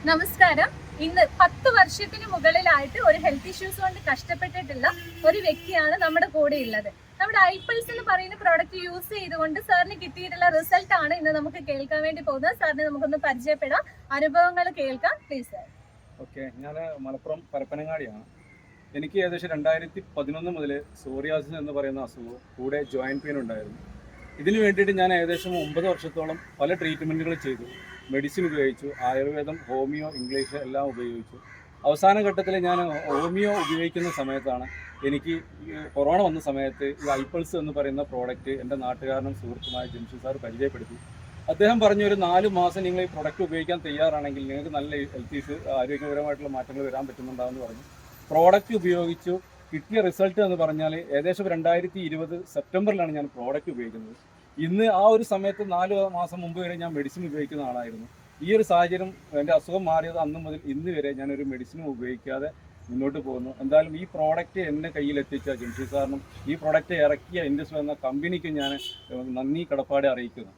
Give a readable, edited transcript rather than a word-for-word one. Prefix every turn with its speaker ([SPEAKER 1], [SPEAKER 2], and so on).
[SPEAKER 1] നമസ്കാരം. ഇന്ന് 10 വർഷത്തിന് മുകളിലായിട്ട് ഒരു ഹെൽത്ത് ഇഷ്യൂസ് കൊണ്ട് കഷ്ടപ്പെട്ടിട്ടുള്ള ഒരു വ്യക്തിയാണ് നമ്മുടെ കൂടെ ഉള്ളത്. നമ്മുടെ ഐപ്പിൾസ് എന്ന് പറയുന്ന പ്രോഡക്റ്റ് യൂസ് ചെയ്തുകൊണ്ട് സാറിന് കിട്ടിയിട്ടുള്ള റിസൾട്ട് ആണ് ഇന്ന് നമുക്ക് കേൾക്കാൻ വേണ്ടി പോകുന്നത്. സാറിനെ നമുക്കൊന്ന് പരിചയപ്പെടാം, അനുഭവങ്ങൾ കേൾക്കാം. Please sir.
[SPEAKER 2] ഓക്കെ, ഞാൻ മലപ്പുറം പരപ്പനങ്ങാടിയാണ്. എനിക്ക് ഏകദേശം 2011 മുതൽ സോറിയാസിസ് എന്ന് പറയുന്ന അസുഖവും കൂടെ ജോയിൻറ്റ് പെയിൻ ഉണ്ടായിരുന്നു. ഇതിന് വേണ്ടിയിട്ട് ഞാൻ ഏകദേശം 9 വർഷത്തോളം പല ട്രീറ്റ്മെൻറ്റുകൾ ചെയ്തു. മെഡിസിൻ ഉപയോഗിച്ചു, ആയുർവേദം, ഹോമിയോ, ഇംഗ്ലീഷ് എല്ലാം ഉപയോഗിച്ചു. അവസാന ഘട്ടത്തിൽ ഞാൻ ഹോമിയോ ഉപയോഗിക്കുന്ന സമയത്താണ് എനിക്ക് കൊറോണ വന്ന സമയത്ത് ഈ ഐപ്പിൾസ് എന്ന് പറയുന്ന പ്രോഡക്റ്റ് എൻ്റെ നാട്ടുകാരനും സുഹൃത്തുമായ ജംഷീദ് സാർ പരിചയപ്പെടുത്തി. അദ്ദേഹം പറഞ്ഞു, ഒരു 4 മാസം നിങ്ങൾ ഈ പ്രൊഡക്റ്റ് ഉപയോഗിക്കാൻ തയ്യാറാണെങ്കിൽ നിങ്ങൾക്ക് നല്ല ഹെൽത്ത് ഇഷ്യൂ, ആരോഗ്യപരമായിട്ടുള്ള മാറ്റങ്ങൾ വരാൻ പറ്റുന്നുണ്ടാകുമെന്ന് പറഞ്ഞു. പ്രോഡക്റ്റ് ഉപയോഗിച്ചു. കിട്ടിയ റിസൾട്ട് എന്ന് പറഞ്ഞാൽ ഏകദേശം 2020 സെപ്റ്റംബറിലാണ് ഞാൻ പ്രോഡക്റ്റ് ഉപയോഗിക്കുന്നത്. ഇന്ന് ആ ഒരു സമയത്ത് 4 മാസം മുമ്പ് വരെ ഞാൻ മെഡിസിൻ ഉപയോഗിക്കുന്ന ആളായിരുന്നു. ഈ ഒരു സാഹചര്യം, എൻ്റെ അസുഖം മാറിയത് അന്ന് മുതൽ ഇന്ന് വരെ ഞാനൊരു മെഡിസിനും ഉപയോഗിക്കാതെ മുന്നോട്ട് പോകുന്നു. എന്തായാലും ഈ പ്രോഡക്റ്റ് എൻ്റെ കയ്യിലെത്തിച്ച ജംഷീദ് സാറിനും ഈ പ്രോഡക്റ്റ് ഇറക്കിയ ഇൻഡസ്ട്രി എന്ന കമ്പനിക്കും ഞാൻ നന്ദി കടപ്പാടെ അറിയിക്കുന്നു.